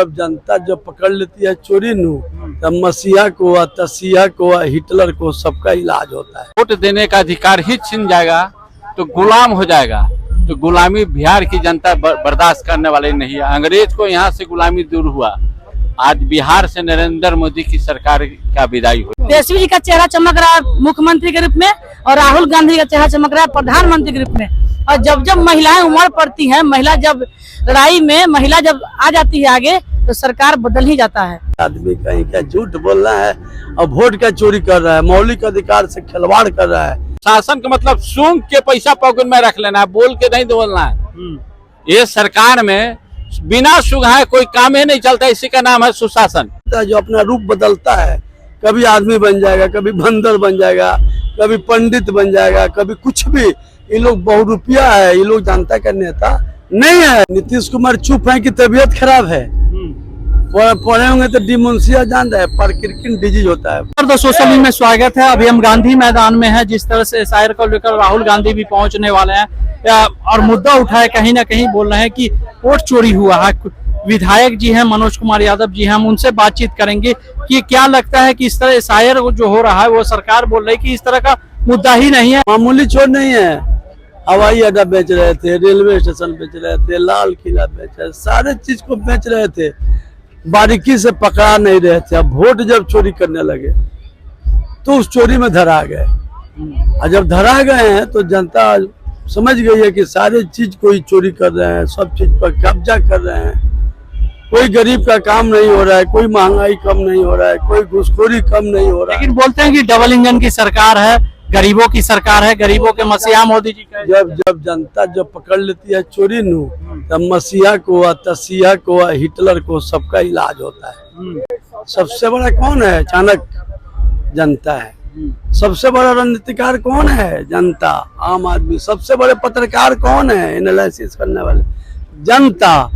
जब जनता जब पकड़ लेती है चोरी नू, तब मसीहा को तसीहा को हिटलर को सबका इलाज होता है। वोट देने का अधिकार ही छिन जाएगा तो गुलाम हो जाएगा। तो गुलामी बिहार की जनता बर्दाश्त करने वाली नहीं है। अंग्रेज को यहाँ से गुलामी दूर हुआ, आज बिहार से नरेंद्र मोदी की सरकार का विदाई हुई। तेजस्वी जी का चेहरा चमक रहा है मुख्यमंत्री के रूप में और राहुल गांधी का चेहरा चमक रहा है प्रधानमंत्री के रूप में। और जब जब महिलाएं उमड़ पड़ती हैं, महिला जब लड़ाई में महिला जब आ जाती है आगे, तो सरकार बदल ही जाता है। आदमी कहीं क्या झूठ बोल रहा है और वोट का चोरी कर रहा है, मौलिक अधिकार से खिलवाड़ कर रहा है। शासन का मतलब सूंघ के पैसा पॉकेट में रख लेना है, बोल के नहीं बोलना है। ये सरकार में बिना सुधारे कोई काम ही नहीं चलता, इसी का नाम है सुशासन। जो अपना रूप बदलता है, कभी आदमी बन जाएगा, कभी बंदर बन जाएगा, कभी पंडित बन जाएगा, कभी कुछ भी। ये लोग बहुरूपिया है, ये लोग जनता का नेता नहीं है। नीतीश कुमार चुप है कि तबीयत खराब है, पढ़े होंगे तो डिमेंशिया जान रहे, पार्किंसंस डिजीज होता है। दोस्तों सभी में स्वागत है। अभी हम गांधी मैदान में हैं। जिस तरह से शायर को लेकर राहुल गांधी भी पहुंचने वाले हैं और मुद्दा उठाए, कहीं ना कहीं बोल रहे हैं कि वोट चोरी हुआ है। विधायक जी हैं मनोज कुमार यादव जी हैं, हम उनसे बातचीत करेंगे कि क्या लगता है कि इस तरह शायर जो हो रहा है वो सरकार बोल रही है कि इस तरह का मुद्दा ही नहीं है। मामूली चोर नहीं है। हवाई अड्डा बेच रहे थे, रेलवे स्टेशन बेच रहे थे, लाल किला बेच रहे, सारे चीज को बेच रहे थे, बारीकी से पकड़ा नहीं रहे थे। अब वोट जब चोरी करने लगे तो उस चोरी में धरा गए, और जब धरा गए हैं तो जनता समझ गई है कि सारे चीज को ही चोरी कर रहे हैं, सब चीज पर कब्जा कर रहे हैं। कोई गरीब का काम नहीं हो रहा है, कोई महंगाई कम नहीं हो रहा है, कोई घुसखोरी कम नहीं हो रहा है। लेकिन बोलते हैं कि डबल इंजन की सरकार है, गरीबों की सरकार है, गरीबों के मसीहा मोदी जी का। जब जनता जब पकड़ लेती है चोरी नू, तब मसीहा को तसीहा को हिटलर को सबका इलाज होता है। सबसे बड़ा कौन है? चाणक्य जनता है। सबसे बड़ा रणनीतिकार कौन है? जनता, आम आदमी। सबसे बड़े पत्रकार कौन है? एनालिसिस करने वाले, जनता।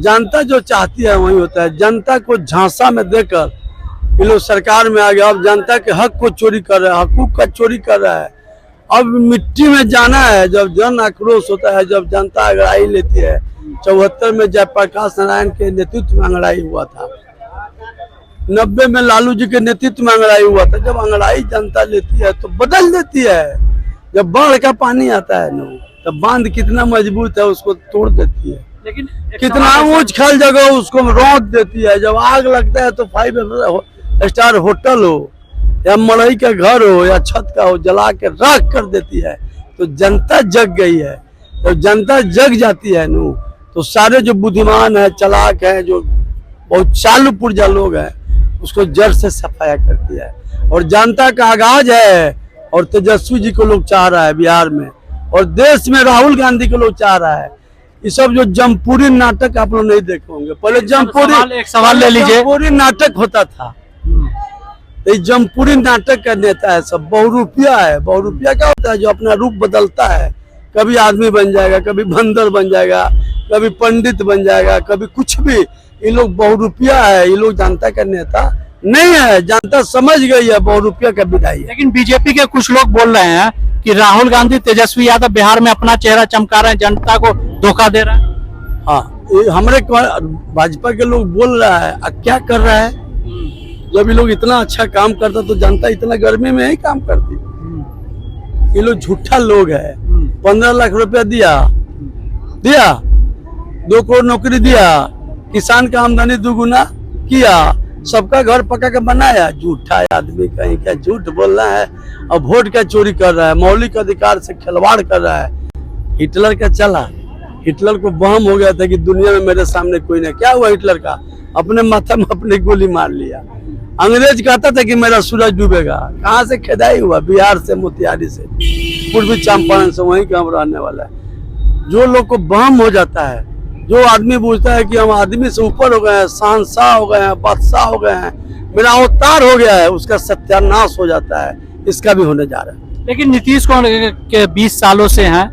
जनता जो चाहती है वही होता है। जनता को झांसा में देकर ये लोग सरकार में आ गया। अब जनता के हक को चोरी कर रहा है, हकूक का चोरी कर रहा है। अब मिट्टी में जाना है। जब जन आक्रोश होता है, जब जनता अंगड़ाई लेती है। 74 में जयप्रकाश नारायण के नेतृत्व में अंगड़ाई हुआ था, 90 में लालू जी के नेतृत्व में अंगड़ाई हुआ था। जब अंगड़ाई जनता लेती है तो बदल देती है। जब बाढ़ का पानी आता है न, तब बांध कितना मजबूत है उसको तोड़ देती है, लेकिन कितना ऊंच खल जगह उसको रौंद देती है। जब आग लगता है तो 5 स्टार होटल हो या मड़ई का घर हो या छत का हो, जला के राख कर देती है। तो जनता जग गई है। तो जनता जग जाती है नू, तो सारे जो बुद्धिमान है, चालाक है, जो बहुत चालू पुर्जा लोग हैं, उसको जड़ से सफाया करती है। और जनता का आगाज है। और तेजस्वी जी को लोग चाह रहा है बिहार में, और देश में राहुल गांधी को लोग चाह रहा है। ये सब जो जमपुरी नाटक आप लोग नहीं देखे होंगे। पहले जमपुरी, एक सवाल ले लीजिए, जमपुरी नाटक होता था। तो जमपुरी नाटक का नेता है सब, बहुरूपिया है। बहुरूपिया क्या होता है? जो अपना रूप बदलता है, कभी आदमी बन जाएगा, कभी बंदर बन जाएगा, कभी पंडित बन जाएगा, कभी कुछ भी। ये लोग बहुरूपिया है, ये लोग जनता का नेता नहीं है। जनता समझ गई है बहुरूपिया का विदाई है। लेकिन बीजेपी के कुछ लोग बोल रहे हैं कि राहुल गांधी तेजस्वी यादव बिहार में अपना चेहरा चमका रहे हैं, जनता को धोखा दे रहे हैं। हाँ, हमारे भाजपा के लोग बोल रहा है। अब क्या कर रहा है? जब ये लोग इतना अच्छा काम करता तो जनता इतना गर्मी में ही काम करती। ये लोग झूठा लोग है। 15 लाख रुपया दिया, 2 करोड़ नौकरी दिया, किसान का आमदनी दुगुना किया, सबका घर पका के बनाया। झूठा आदमी कहीं क्या झूठ बोल रहा है और वोट का चोरी कर रहा है, मौलिक अधिकार से खिलवाड़ कर रहा है। हिटलर का चला, हिटलर को बम हो गया था कि दुनिया में मेरे सामने कोई नहीं। क्या हुआ हिटलर का? अपने माथा में अपनी गोली मार लिया। अंग्रेज कहता था कि मेरा सूरज डूबेगा। कहाँ से खेदाई हुआ? बिहार से, मोतिहारी से, पूर्वी चंपारण से, वहीं का हम रहने वाला है। जो लोग को बम हो जाता है, जो आदमी पूछता है कि हम आदमी से ऊपर हो गए हैं, शहंशाह हो गए हैं, बादशाह हो गए हैं, मेरा अवतार हो गया है, उसका सत्यानाश हो जाता है। इसका भी होने जा रहा है। लेकिन नीतीश कुमार के 20 सालों से हैं,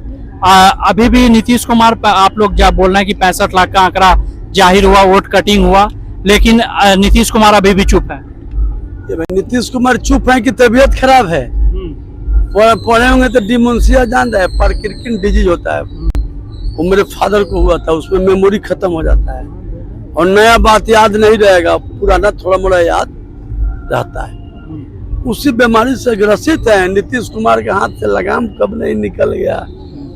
अभी भी नीतीश कुमार आप लोग जब बोल रहे हैं कि 65 लाख का आंकड़ा जाहिर हुआ, वोट कटिंग हुआ, लेकिन नीतीश कुमार अभी भी चुप है। नीतीश कुमार चुप है कि तबीयत खराब है। पढ़े होंगे तो डिमेंशिया जान रहे, पार्किंसंस डिजीज होता है। वो मेरे फादर को हुआ था, उसमें मेमोरी खत्म हो जाता है। और नया बात याद नहीं रहेगा, पुराना थोड़ा मोड़ा याद रहता है। उसी बीमारी से ग्रसित है। नीतीश कुमार के हाथ से लगाम कब नहीं निकल गया।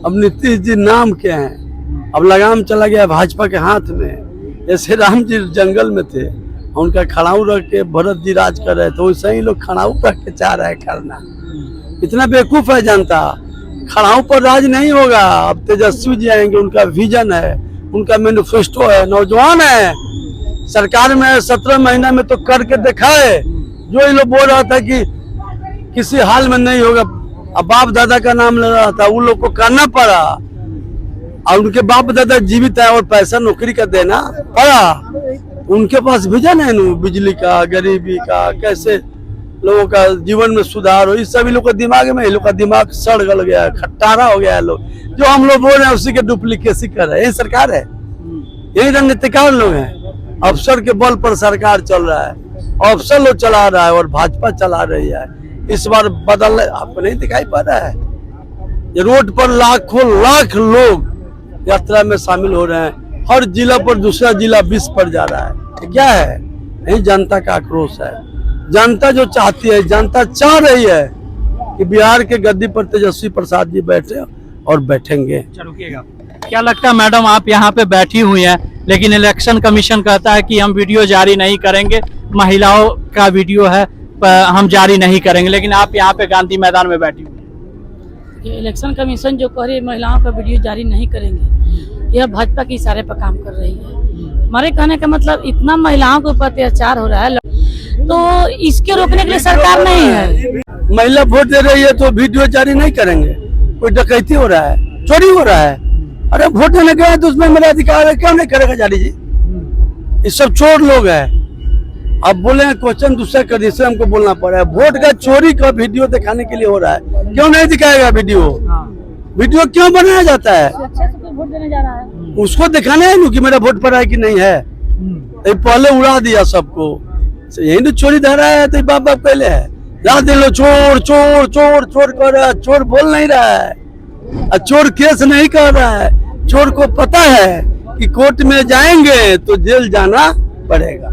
अब नीतीश जी नाम के हैं, अब लगाम चला गया भाजपा के हाथ में। जैसे राम जी जंगल में थे, उनका खड़ाऊ रख के भरत जी राज कर रहे थे, वैसे ही लोग खड़ाऊ रख के चाह रहे हैं करना। इतना बेवकूफ है जनता। खड़ाऊ पर राज नहीं होगा। अब तेजस्वी जी आएंगे, उनका विजन है, उनका मैनिफेस्टो है, नौजवान है, सरकार में 17 महीना में तो करके दिखाए। जो ये लोग बोल रहा था कि किसी हाल में नहीं होगा, अब बाप दादा का नाम ले रहा था, उन लोग को करना पड़ा। और उनके बाप दादा जीवित है और पैसा नौकरी का देना पड़ा। उनके पास विजन है ना, बिजली का, गरीबी का, कैसे लोगों का जीवन में सुधार हो। इस सभी लोग के दिमाग में, लोग का दिमाग सड़ गल गया है, खट्टारा हो गया है। लोग जो हम लोग बोल रहे हैं उसी के डुप्लीकेसी कर रहे हैं। यही सरकार है, यही रणनीतिकार लोग हैं। अफसर के बल पर सरकार चल रहा है, अफसर लोग चला रहा है और भाजपा चला रही है। इस बार बदल आपको नहीं दिखाई पड़ रहा है। ये रोड पर लाखों लाख लोग यात्रा में शामिल हो रहे हैं। हर जिला पर दूसरा जिला 20 पर जा रहा है। क्या है? यही जनता का आक्रोश है। जनता जो चाहती है, जनता चाह रही है कि बिहार के गद्दी पर तेजस्वी प्रसाद जी बैठे और बैठेंगे। क्या लगता है मैडम, आप यहाँ पे बैठी हुई हैं, लेकिन इलेक्शन कमीशन कहता है कि हम वीडियो जारी नहीं करेंगे, महिलाओं का वीडियो है हम जारी नहीं करेंगे, लेकिन आप यहाँ पे गांधी मैदान में बैठी हुई। ये इलेक्शन कमीशन जो कह रही है महिलाओं का वीडियो जारी नहीं करेंगे, यह भाजपा के इशारे पर काम कर रही है। हमारे कहने का मतलब इतना महिलाओं के ऊपर अत्याचार हो रहा है, तो इसके रोकने के लिए सरकार नहीं है। महिला वोट दे रही है तो वीडियो जारी नहीं करेंगे। कोई डकैती हो रहा है, चोरी हो रहा है, अरे वोट देने गए तो उसमें मेरा अधिकार है, क्यों नहीं करेगा जारी जी? ये सब चोर लोग हैं। अब बोले क्वेश्चन दूसरा कर दिए, हमको बोलना पड़ा है। वोट का चोरी का वीडियो दिखाने के लिए हो रहा है, क्यों नहीं दिखाएगा वीडियो? वीडियो क्यों बनाया जाता है? वोट देने जा रहा है, उसको दिखाना है कि मेरा वोट पड़ा है कि नहीं है। तो पहले उड़ा दिया सबको, यही तो चोरी धरा है। तो बाप बाप पहले है, रात दिन लो चोर चोर चोर चोर कर रहा है। चोर बोल नहीं रहा है, चोर केस नहीं कर रहा है। चोर को पता है कि कोर्ट में जाएंगे तो जेल जाना पड़ेगा।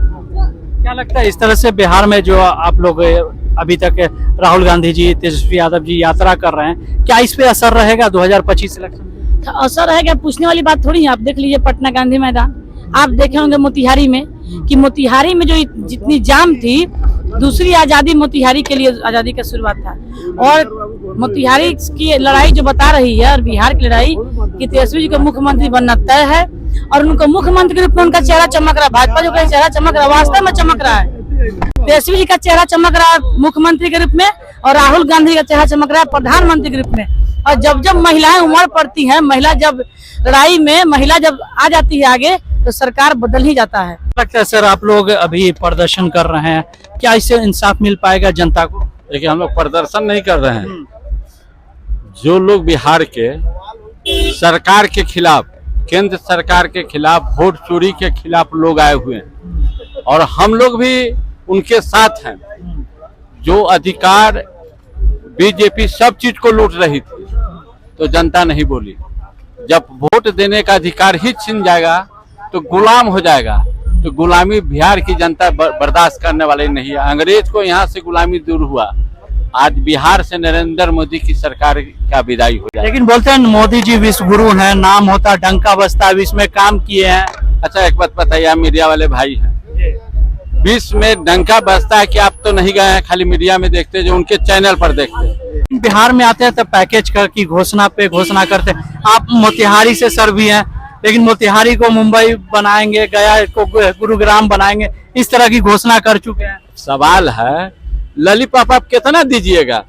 क्या लगता है इस तरह से बिहार में जो आप लोग अभी तक राहुल गांधी जी, तेजस्वी यादव जी यात्रा कर रहे हैं, क्या इस पे असर रहेगा 2025 इलेक्शन? असर रहेगा पूछने वाली बात थोड़ी है। आप देख लीजिए पटना गांधी मैदान, आप देखे होंगे मोतिहारी में कि मोतिहारी में जो जितनी जाम थी, दूसरी आजादी मोतिहारी के लिए आजादी का शुरुआत था। और मोतिहारी की लड़ाई जो बता रही है और बिहार की लड़ाई कि तेजस्वी जी को मुख्यमंत्री बनना तय है और उनको मुख्यमंत्री के रूप में उनका चेहरा चमक रहा है। भाजपा जो चेहरा चमक रहा है वास्तव में चमक रहा है। तेजस्वी जी का चेहरा चमक रहा है मुख्यमंत्री के रूप में और राहुल गांधी का चेहरा चमक रहा है प्रधानमंत्री के रूप में। और जब जब महिलाएं उमड़ पड़ती हैं, महिला जब लड़ाई में महिला जब आ जाती है आगे, तो सरकार बदल ही जाता है। लगता है सर आप लोग अभी प्रदर्शन कर रहे हैं, क्या इससे इंसाफ मिल पाएगा जनता को? देखिए, हम लोग प्रदर्शन नहीं कर रहे हैं। जो लोग बिहार के सरकार के खिलाफ, केंद्र सरकार के खिलाफ, वोट चोरी के खिलाफ लोग आए हुए हैं और हम लोग भी उनके साथ हैं। जो अधिकार बीजेपी सब चीज को लूट रही थी तो जनता नहीं बोली। जब वोट देने का अधिकार ही छिन जाएगा तो गुलाम हो जाएगा। तो गुलामी बिहार की जनता बर्दाश्त करने वाली नहीं है। अंग्रेज को यहाँ से गुलामी दूर हुआ, आज बिहार से नरेंद्र मोदी की सरकार का विदाई हो जाए। लेकिन बोलते हैं मोदी जी विश्व गुरु हैं, नाम होता डंका बजता है, विश्व में काम किए हैं। अच्छा, एक बात बताइए, आप मीडिया वाले भाई हैं, विश्व में डंका बजता है कि आप तो नहीं गए हैं, खाली मीडिया में देखते, जो उनके चैनल पर देखते। बिहार में आते हैं तो पैकेज कर की घोषणा पे घोषणा करते हैं। आप मोतिहारी से सर भी हैं, लेकिन मोतिहारी को मुंबई बनाएंगे, गया को गुरुग्राम बनाएंगे, इस तरह की घोषणा कर चुके हैं। सवाल है, लॉलीपॉप आप कितना दीजिएगा?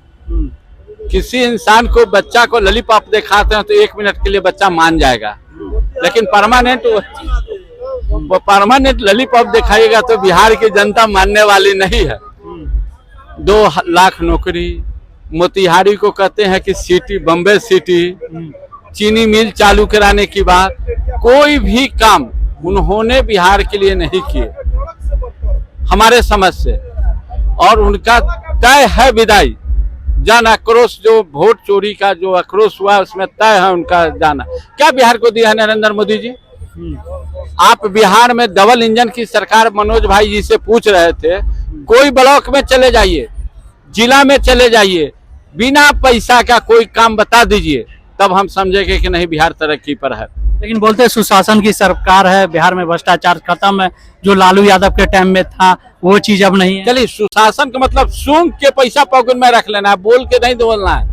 किसी इंसान को, बच्चा को लॉलीपॉप दिखाते हैं तो 1 मिनट के लिए बच्चा मान जाएगा, लेकिन परमानेंट लॉलीपॉप दिखाइएगा तो बिहार की जनता मानने वाली नहीं है। 2 लाख नौकरी, मोतिहारी को कहते हैं कि सिटी, बम्बे सिटी, चीनी मिल चालू कराने की बात, कोई भी काम उन्होंने बिहार के लिए नहीं किए हमारे समझ से। और उनका तय है विदाई। जन आक्रोश, जो वोट चोरी का जो आक्रोश हुआ उसमें तय है उनका जाना। क्या बिहार को दिया है नरेंद्र मोदी जी? आप बिहार में डबल इंजन की सरकार मनोज भाई जी से पूछ रहे थे, कोई ब्लॉक में चले जाइए, जिला में चले जाइए, बिना पैसा का कोई काम बता दीजिए, तब हम समझेंगे कि नहीं बिहार तरक्की पर है। लेकिन बोलते हैं सुशासन की सरकार है, बिहार में भ्रष्टाचार खत्म है, जो लालू यादव के टाइम में था वो चीज अब नहीं है। चलिए, सुशासन का मतलब सूंघ के पैसा पॉकेट में रख लेना है, बोल के नहीं बोलना है।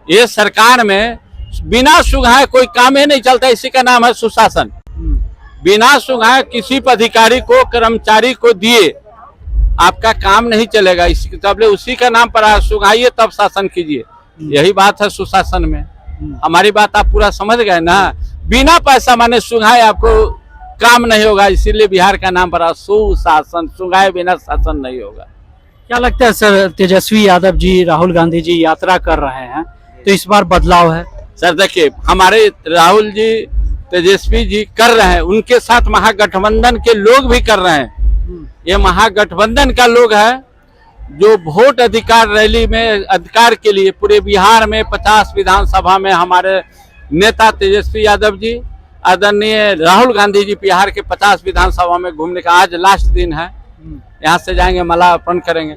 ये सरकार में बिना सुंघाए कोई काम ही नहीं चलता, इसी का नाम है सुशासन। बिना सुंघाए किसी पदाधिकारी को, कर्मचारी को दिए आपका काम नहीं चलेगा, तब उसी का नाम पर सुंघाइए तब शासन कीजिए। यही बात है सुशासन में। हमारी बात आप पूरा समझ गए ना। बिना पैसा माने सुंघाए आपको काम नहीं होगा, इसीलिए बिहार का नाम पर सुशासन, सुंघाए बिना शासन नहीं होगा। क्या लगता है सर, तेजस्वी यादव जी, राहुल गांधी जी यात्रा कर रहे हैं तो इस बार बदलाव है? सर देखिए, हमारे राहुल जी, तेजस्वी जी कर रहे हैं, उनके साथ महागठबंधन के लोग भी कर रहे हैं। ये महागठबंधन का लोग है जो वोट अधिकार रैली में अधिकार के लिए पूरे बिहार में 50 विधानसभा में हमारे नेता तेजस्वी यादव जी, आदरणीय राहुल गांधी जी बिहार के 50 विधानसभा में घूमने का आज लास्ट दिन है। यहाँ से जाएंगे, माला अर्पण करेंगे।